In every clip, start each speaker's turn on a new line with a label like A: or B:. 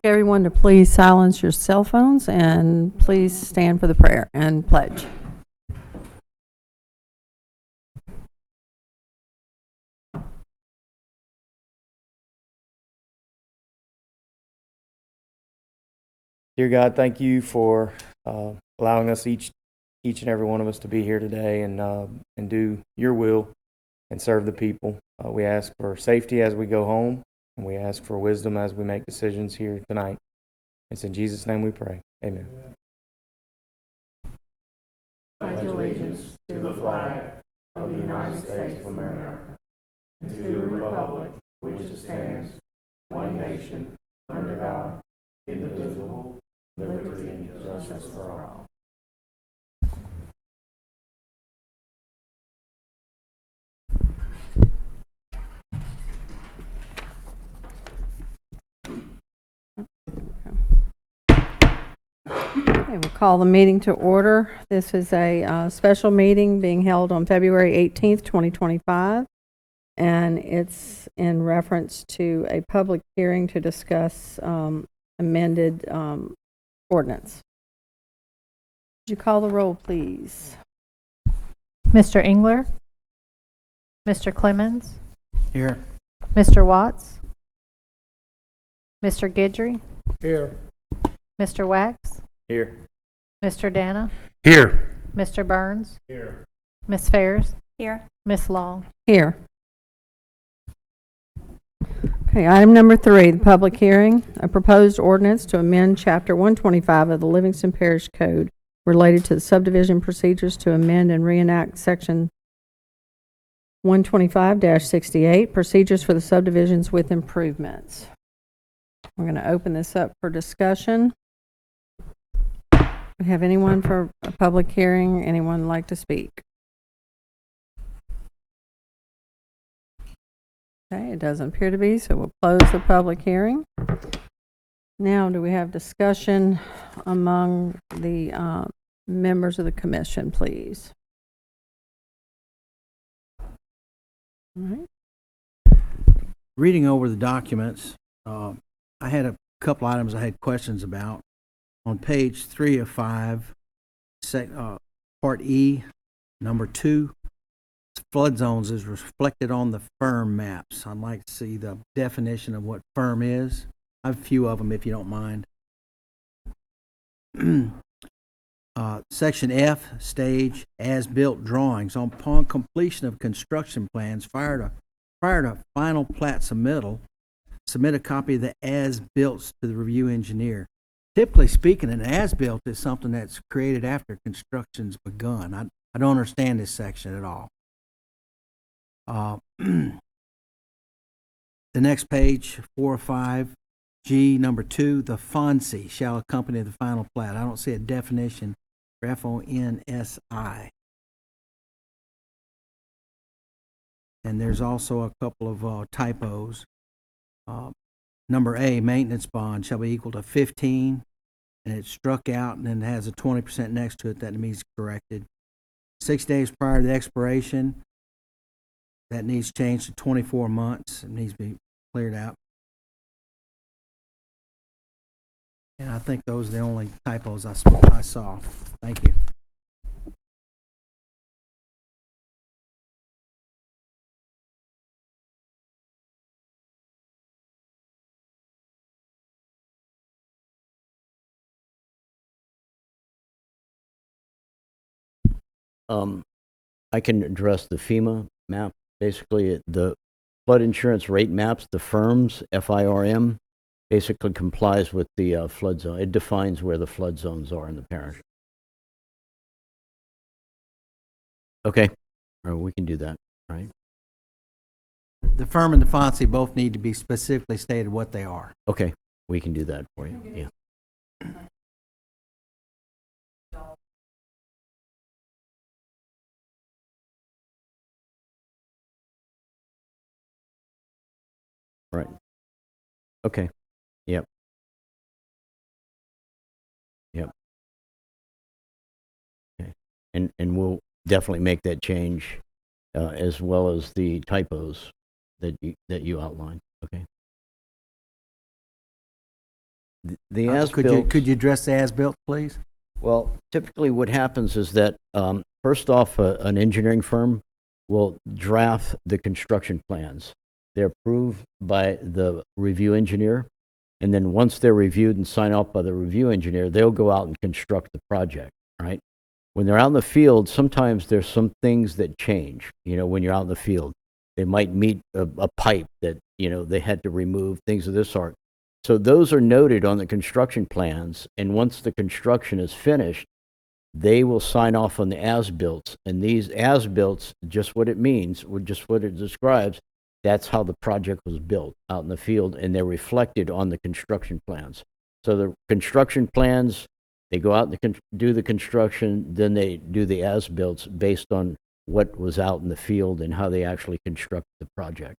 A: everyone to please silence your cell phones and please stand for the prayer and pledge.
B: Dear God, thank you for allowing us each and every one of us to be here today and do your will and serve the people. We ask for safety as we go home, and we ask for wisdom as we make decisions here tonight. It's in Jesus' name we pray. Amen.
A: Pledge allegiance to the flag of the United States of America and to the republic which stands, one nation, under God, indivisible, liberty and justice for all. Okay, we'll call the meeting to order. This is a special meeting being held on February 18th, 2025, and it's in reference to a public hearing to discuss amended ordinance. Would you call the roll, please?
C: Mr. Engler? Mr. Clemens?
D: Here.
C: Mr. Watts? Mr. Guidry?
D: Here.
C: Mr. Wax?
B: Here.
C: Mr. Dana?
D: Here.
C: Mr. Burns?
D: Here.
C: Miss Ferris?
E: Here.
C: Miss Long?
A: Here. Okay, item number 3, the public hearing, a proposed ordinance to amend Chapter 125 of the Livingston Parish Code related to the subdivision procedures to amend and reenact Section 125-68, procedures for the subdivisions with improvements. We're going to open this up for discussion. We have anyone for a public hearing? Anyone like to speak? Okay, it doesn't appear to be, so we'll close the public hearing. Now, do we have discussion among the members of the commission, please? All right.
D: Reading over the documents, I had a couple items I had questions about. On page 3 of 5, Part E, number 2, flood zones is reflected on the firm maps. I'd like to see the definition of what firm is. I have a few of them if you don't mind. Section F, stage as-built drawings. Upon completion of construction plans, prior to final plat submittal, submit a copy of the as-built to the review engineer. Typically speaking, an as-built is something that's created after construction's begun. I don't understand this section at all. The next page, 4 or 5, G, number 2, the FONSI shall accompany the final plat. I don't see a definition for FONSI. And there's also a couple of typos. Number A, maintenance bond shall be equal to 15, and it's struck out and then it has a 20% next to it that needs corrected. 6 days prior to the expiration, that needs changed to 24 months. It needs to be cleared out. And I think those are the only typos I saw. Thank you.
F: I can address the FEMA map. Basically, the flood insurance rate maps, the firms, FIRM, basically complies with the flood zone. It defines where the flood zones are in the parish. Okay, all right, we can do that, right?
D: The firm and the FONSI both need to be specifically stated what they are.
F: Okay, we can do that for you, yeah. Right. Okay. Yep. Yep. Okay. And we'll definitely make that change, as well as the typos that you outlined. Okay. The
D: Could you
F: as-built,
D: address the as-built, please?
F: well, typically what happens is that, first off, an engineering firm will draft the construction plans. They're approved by the review engineer, and then once they're reviewed and signed off by the review engineer, they'll go out and construct the project, right? When they're out in the field, sometimes there's some things that change, when you're out in the field. They might meet a pipe that, they had to remove, things of this sort. So those are noted on the construction plans, and once the construction is finished, they will sign off on the as-built, and these as-built, just what it means, just what it describes, that's how the project was built out in the field, and they're reflected on the construction plans. So the construction plans, they go out and do the construction, then they do the as-built based on what was out in the field and how they actually construct the project.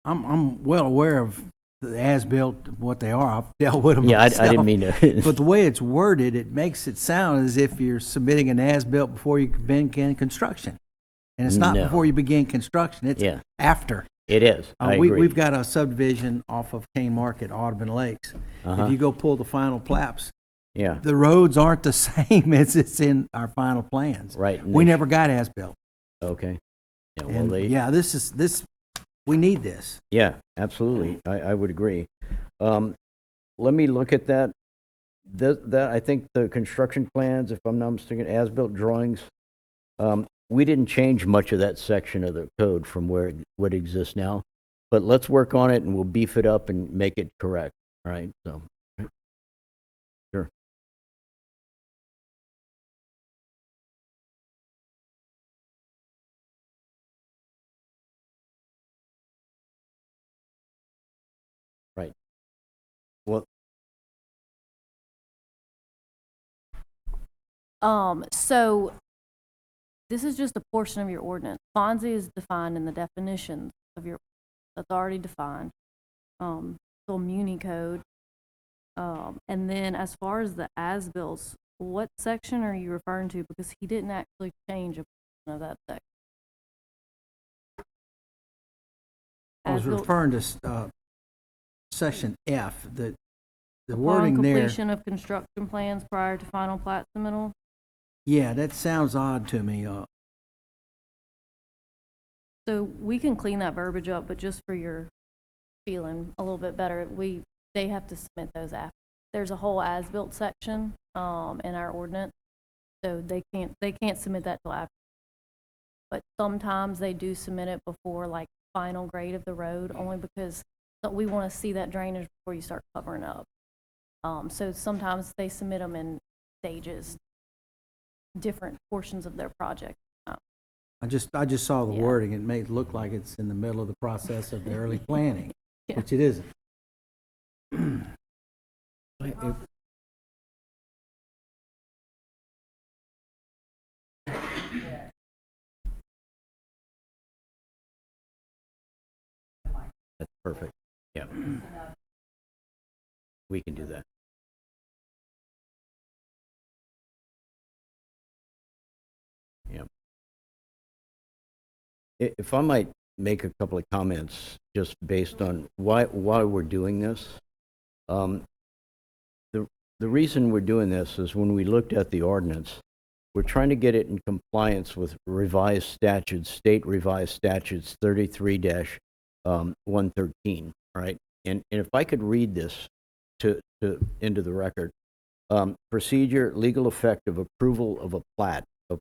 D: I'm well aware of the as-built, what they are. I've dealt with them
F: Yeah, I
D: myself.
F: didn't mean to.
D: But the way it's worded, it makes it sound as if you're submitting an as-built before you begin construction. And it's not
F: No.
D: before you begin construction, it's
F: Yeah.
D: after.
F: It is. I agree.
D: We've got a subdivision off of Kane Market, Audubon Lakes.
F: Uh-huh.
D: If you go pull the final plaps,
F: Yeah,
D: the roads aren't the same as it's in our final plans.
F: right. and
D: We
F: they-
D: never got as-built.
F: Okay. Yeah, well,
D: And yeah, we need this.
F: Yeah, absolutely. I would agree. Let me look at that. That, I think the construction plans, if I'm not mistaken, as-built drawings, we didn't change much of that section of the code from what exists now. But let's work on it and we'll beef it up and make it correct, all right? So, sure. Right. Well,
E: So this is just a portion of your ordinance. Fonzie is defined in the definitions of that's already defined. So Muni code. And then as far as the as-bills, what section are you referring to? Because he didn't actually change a portion of that section.
D: I was
E: As-built-
D: referring to section F, the
E: upon
D: wording there.
E: completion of construction plans prior to final plat submittal.
D: Yeah, that sounds odd to me.
E: So we can clean that verbiage up, but just for your feeling a little bit better, they have to submit those after. There's a whole as-built section, in our ordinance, so they can't submit that till after. But sometimes they do submit it before like final grade of the road, only because we want to see that drainage before you start covering up. So sometimes they submit them in stages, different portions of their project.
D: I just saw the
E: Yeah.
D: wording. It may look like it's in the middle of the process of the early planning,
E: Yeah.
D: which it isn't.
F: that's perfect. Yeah. We can do that. Yeah. If I might make a couple of comments just based on why we're doing this. The reason we're doing this is when we looked at the ordinance, we're trying to get it in compliance with revised statutes, state revised statutes 33-113, right? And if I could read this into the record. Procedure, legal effect of approval of a plat. A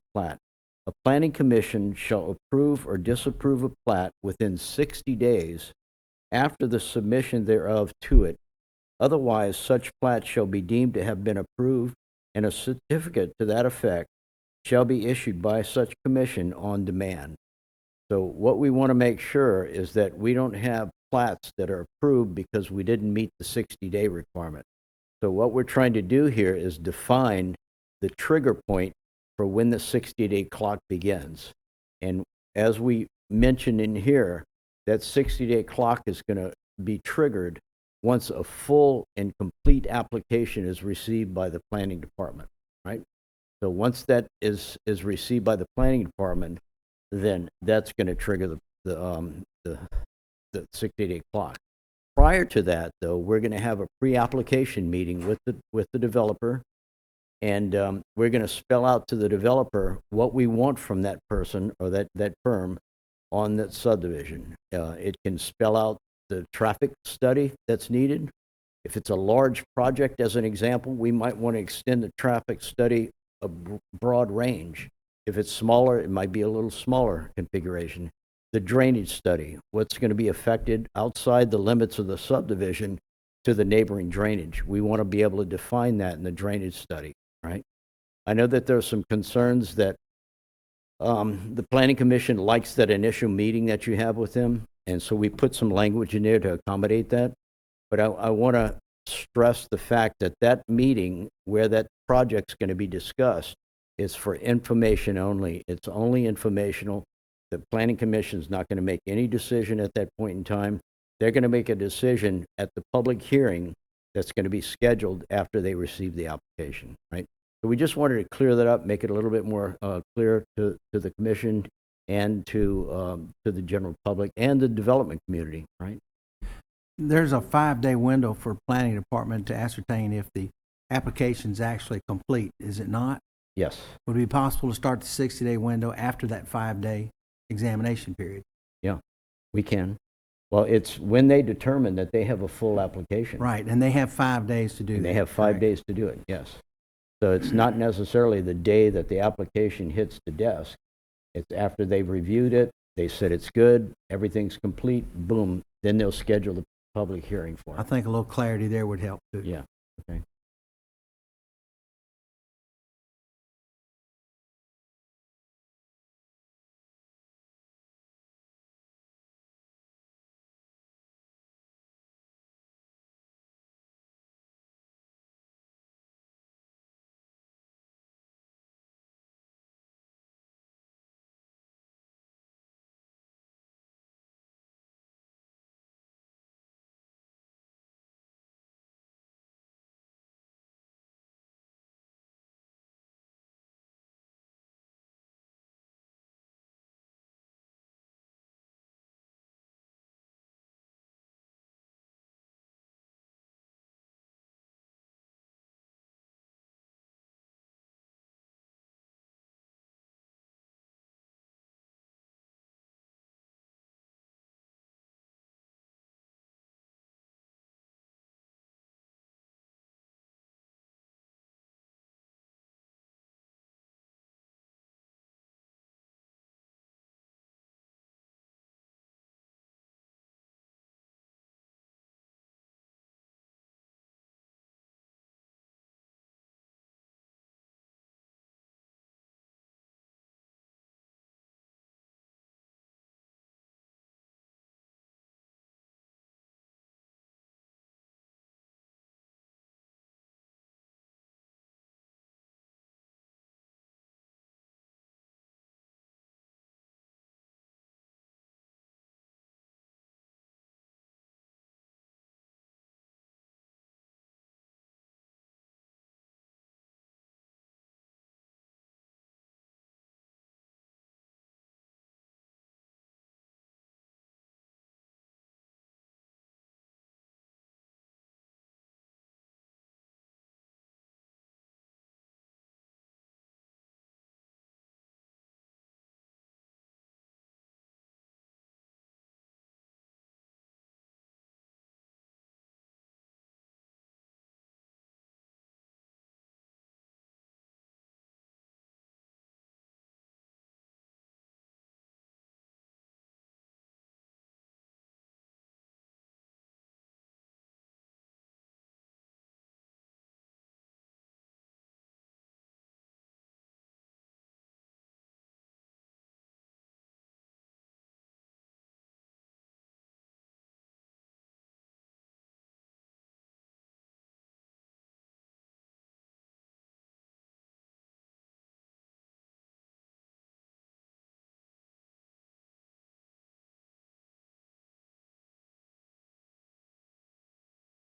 F: planning commission shall approve or disapprove a plat within 60 days after the submission thereof to it. Otherwise, such plat shall be deemed to have been approved, and a certificate to that effect shall be issued by such commission on demand. So what we want to make sure is that we don't have plats that are approved because we didn't meet the 60-day requirement. So what we're trying to do here is define the trigger point for when the 60-day clock begins. And as we mentioned in here, that 60-day clock is going to be triggered once a full and complete application is received by the planning department, right? So once that is received by the planning department, then that's going to trigger the 60-day clock. Prior to that, though, we're going to have a pre-application meeting with the developer, and we're going to spell out to the developer what we want from that person or that firm on that subdivision. It can spell out the traffic study that's needed. If it's a large project, as an example, we might want to extend the traffic study a broad range. If it's smaller, it might be a little smaller configuration. The drainage study, what's going to be affected outside the limits of the subdivision to the neighboring drainage. We want to be able to define that in the drainage study, right? I know that there are some concerns that the Planning Commission likes that initial meeting that you have with them, and so we put some language in there to accommodate that. But I want to stress the fact that that meeting where that project's going to be discussed is for information only. It's only informational. The Planning Commission's not going to make any decision at that point in time. They're going to make a decision at the public hearing that's going to be scheduled after they receive the application, right? So we just wanted to clear that up, make it a little bit more clear to the commission and to the general public and the development community, right?
D: There's a 5-day window for planning department to ascertain if the application's actually complete, is it not?
F: Yes.
D: Would it be possible to start the 60-day window after that 5-day examination period?
F: Yeah, we can. Well, it's when they determine that they have a full application.
D: Right, and they have 5 days to do that.
F: And they have 5 days to do it, yes. So it's not necessarily the day that the application hits the desk. It's after they've reviewed it, they said it's good, everything's complete, boom, then they'll schedule the public hearing for
D: I
F: it.
D: think a little clarity there would help too.
F: Yeah, okay.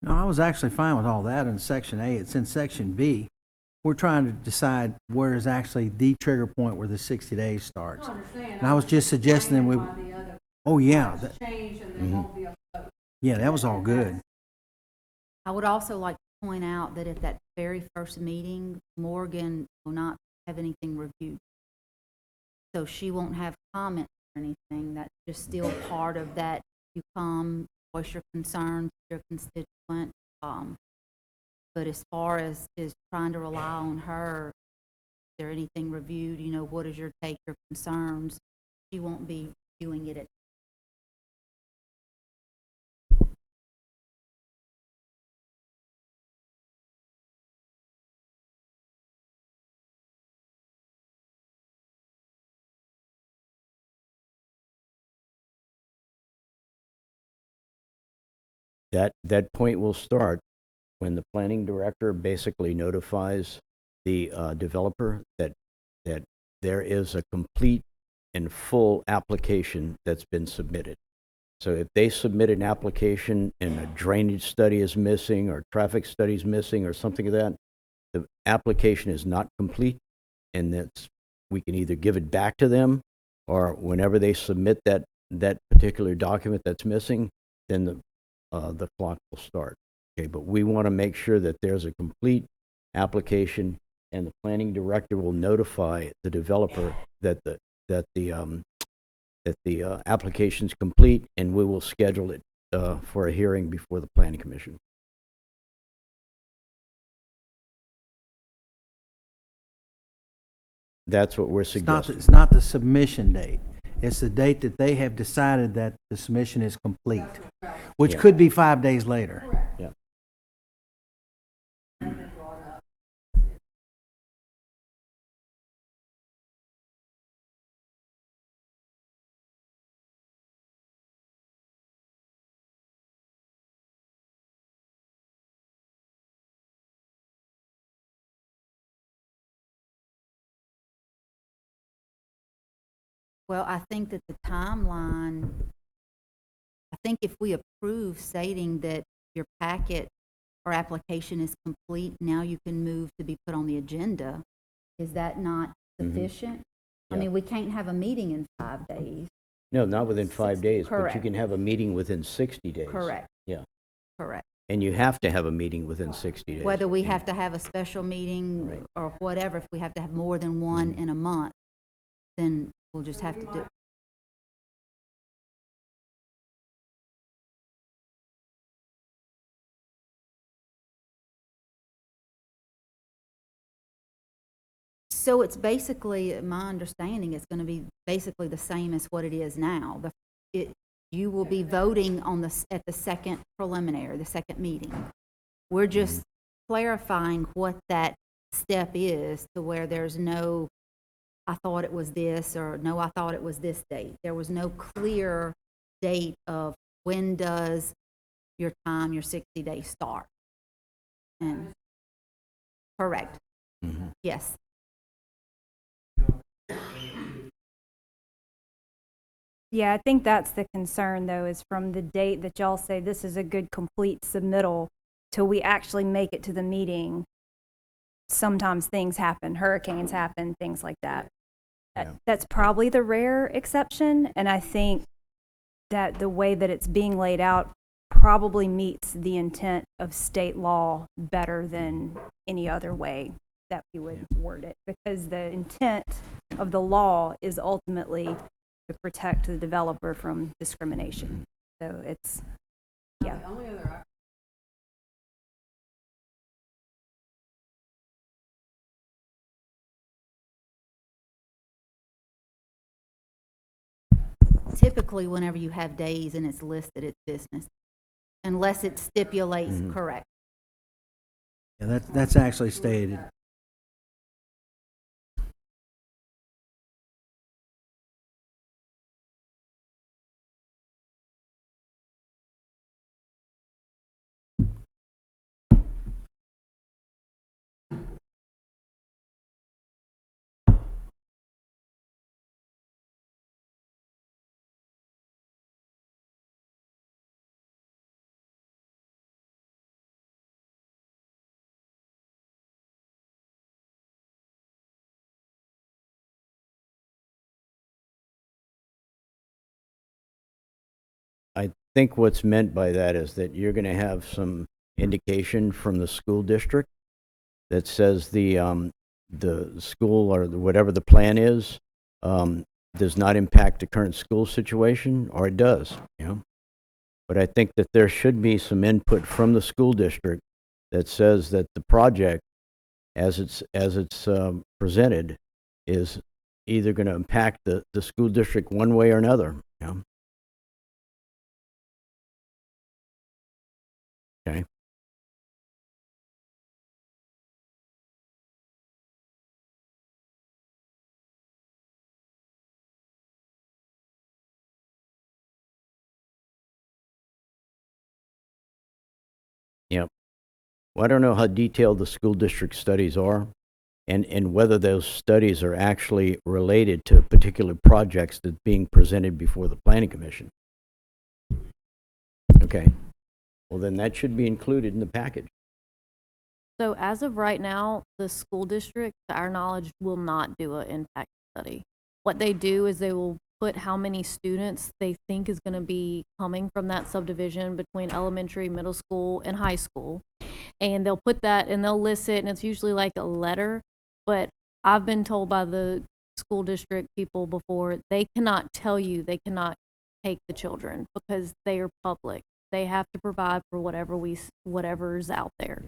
D: No, I was actually fine with all that in Section A. It's in Section B. We're trying to decide where is actually the trigger point where the 60 days starts. And I was just suggesting we, oh, yeah. Yeah, that was all good.
G: I would also like to point out that at that very first meeting, Morgan will not have anything reviewed. So she won't have comments or anything. That's just still part of that. You come, voice your concerns, your constituent. But as far as is trying to rely on her, is there anything reviewed? You know, what is your take, your concerns? She won't be viewing it at
F: That point will start when the planning director basically notifies the developer that there is a complete and full application that's been submitted. So if they submit an application and a drainage study is missing, or traffic study is missing, or something of that, the application is not complete, and we can either give it back to them, or whenever they submit that particular document that's missing, then the clock will start. Okay, but we want to make sure that there's a complete application, and the planning director will notify the developer that the application's complete, and we will schedule it for a hearing before the planning commission. That's what we're suggesting.
D: It's not the submission date. It's the date that they have decided that the submission is complete, which
F: Yeah.
D: could be 5 days later.
F: Yeah.
G: Well, I think that the timeline, I think if we approve stating that your packet or application is complete, now you can move to be put on the agenda, is that not sufficient? I
F: Yeah.
G: mean, we can't have a meeting in 5 days.
F: No, not within 5 days, but you
G: Correct.
F: can have a meeting within 60 days.
G: Correct.
F: Yeah,
G: Correct.
F: and you have to have a meeting within 60 days.
G: Whether we have to have a special meeting
F: Right.
G: or whatever, if we have to have more than one in a month, then we'll just have to do. So it's basically, my understanding, it's gonna be basically the same as what it is now. You will be voting on at the second preliminary, the second meeting. We're just clarifying what that step is, to where there's no, I thought it was this, or no, I thought it was this date. There was no clear date of when does your 60 days start. And, correct,
F: Mhm.
G: yes.
H: Yeah, I think that's the concern, though, is from the date that y'all say this is a good, complete submittal till we actually make it to the meeting. Sometimes things happen, hurricanes happen, things like that.
F: Yeah.
H: That's probably the rare exception, and I think that the way that it's being laid out probably meets the intent of state law better than any other way that we would word it, because the intent of the law is ultimately to protect the developer from discrimination. So it's, yeah.
G: Typically, whenever you have days and it's listed, it's business, unless it stipulates, correct.
D: Yeah, that's actually stated.
F: think what's meant by that is that you're gonna have some indication from the school district that says the school or whatever the plan is, does not impact the current school situation, or it does, you know? But I think that there should be some input from the school district that says that the project, as it's presented, is either gonna impact the school district one way or another, you know? Okay. Yep. Well, I don't know how detailed the school district studies are, and whether those studies are actually related to particular projects that are being presented before the planning commission. Okay. Well, then that should be included in the package.
E: So as of right now, the school district, to our knowledge, will not do an impact study. What they do is they will put how many students they think is going to be coming from that subdivision between elementary, middle school, and high school. And they'll put that and they'll list it, and it's usually like a letter. But I've been told by the school district people before, they cannot tell you, they cannot take the children because they are public. They have to provide for whatever's out there.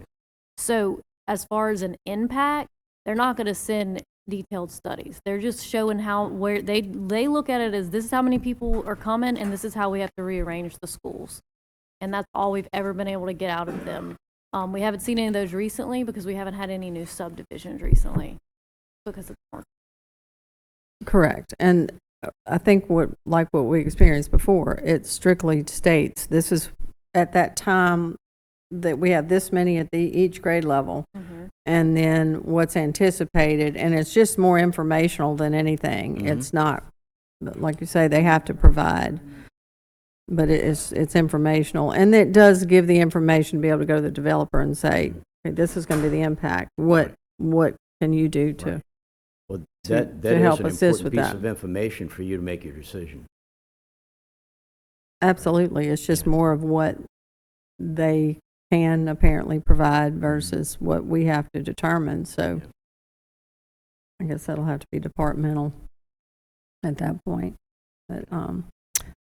E: So as far as an impact, they're not going to send detailed studies. They're just showing where they look at it as this is how many people are coming and this is how we have to rearrange the schools. And that's all we've ever been able to get out of them. We haven't seen any of those recently because we haven't had any new subdivisions recently because it's more.
A: Correct. And I think what we experienced before, it strictly states this is at that time that we have this many at each grade level, and then what's anticipated, and it's just more informational than anything. It's not, like you say, they have to provide, but it's informational, and it does give the information to be able to go to the developer and say, hey, this is going to be the impact. What can you do to?
F: Well,
A: to
F: that is
A: help
F: an
A: assist
F: important
A: with
F: piece
A: that.
F: of information for you to make your decision.
A: Absolutely. It's just more of what they can apparently provide versus what we have to determine. So I guess that'll have to be departmental at that point. But,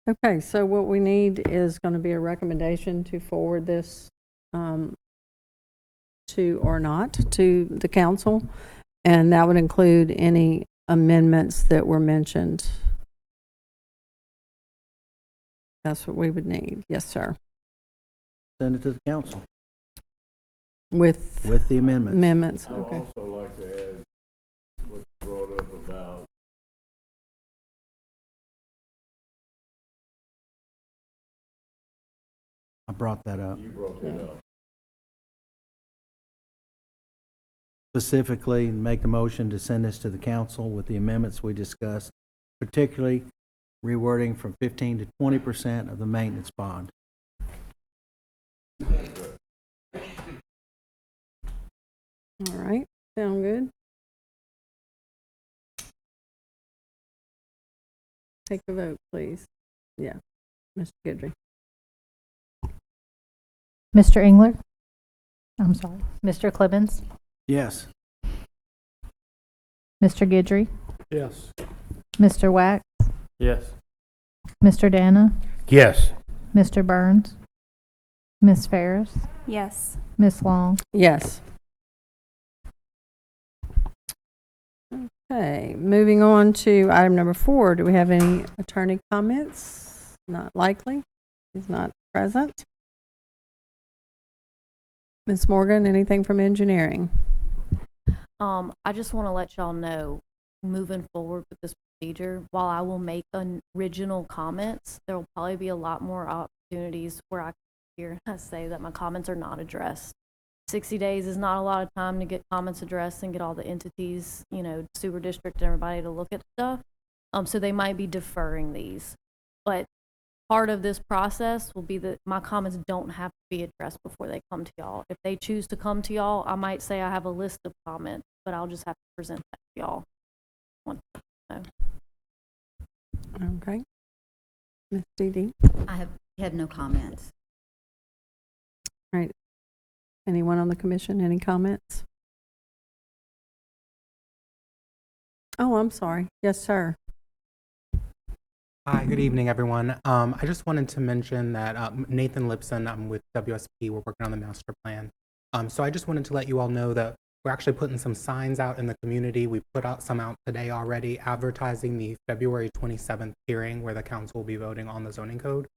A: okay, so what we need is going to be a recommendation to forward this to or not to the council, and that would include any amendments that were mentioned. That's what we would need. Yes, sir.
D: Send it to the council
A: With
D: the amendments.
A: amendments.
I: I would
A: Okay.
I: also like to add what's brought up about
D: I brought that up.
I: you brought that up.
D: Specifically, make a motion to send this to the council with the amendments we discussed, particularly rewording from 15 to 20% of the maintenance bond.
A: All right. Sound good? Take the vote, please. Yeah. Mr. Guidry.
C: Mr. Engler? I'm sorry. Mr. Clevens?
D: Yes.
C: Mr. Guidry?
I: Yes.
C: Mr. Wax?
B: Yes.
C: Mr. Dana?
I: Yes.
C: Mr. Burns? Ms. Ferris?
H: Yes.
C: Ms. Long?
A: Yes. Okay, moving on to item number 4. Do we have any attorney comments? Not likely. He's not present. Ms. Morgan, anything from engineering?
E: I just want to let y'all know, moving forward with this procedure, while I will make original comments, there will probably be a lot more opportunities where I hear I say that my comments are not addressed. 60 days is not a lot of time to get comments addressed and get all the entities, sewer district and everybody to look at stuff. So they might be deferring these. But part of this process will be that my comments don't have to be addressed before they come to y'all. If they choose to come to y'all, I might say I have a list of comments, but I'll just have to present that to y'all.
A: Okay. Ms. Dee Dee?
G: I have We have no comments.
A: Anyone on the commission, any comments? Oh, I'm sorry. Yes, sir.
J: Hi, good evening, everyone. I just wanted to mention that Nathan Lipson, I'm with WSP, we're working on the master plan. So I just wanted to let you all know that we're actually putting some signs out in the community. We put out some out today already advertising the February 27th hearing where the council will be voting on the zoning code.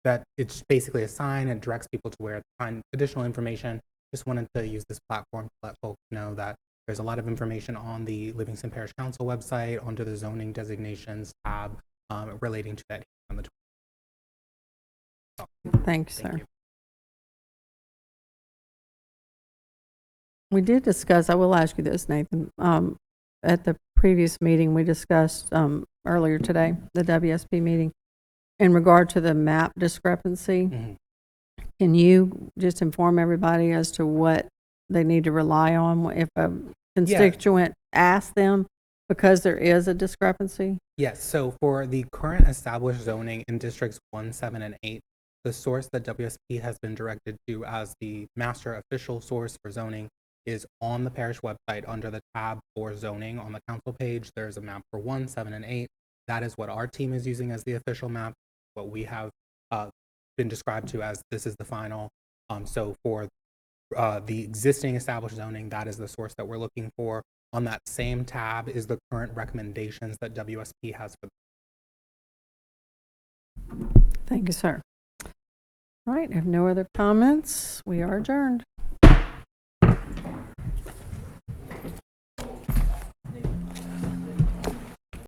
J: That it's basically a sign and directs people to where to find additional information. Just wanted to use this platform to let folks know that there's a lot of information on the Livingston Parish Council website under the zoning designations tab relating to that on the
A: Thanks, sir.
J: Thank you.
A: We did discuss, I will ask you this, Nathan. At the previous meeting, we discussed earlier today, the WSP meeting, in regard to the map discrepancy.
J: Mhm.
A: Can you just inform everybody as to what they need to rely on if a constituent asks them because there is a discrepancy?
J: Yes, so for the current established zoning in districts 1, 7, and 8, the source that WSP has been directed to as the master official source for zoning is on the parish website under the tab for zoning on the council page. There's a map for 1, 7, and 8. That is what our team is using as the official map, what we have been described to as this is the final. So for the existing established zoning, that is the source that we're looking for. On that same tab is the current recommendations that WSP has for.
A: Thank you, sir. All right, if no other comments, we are adjourned.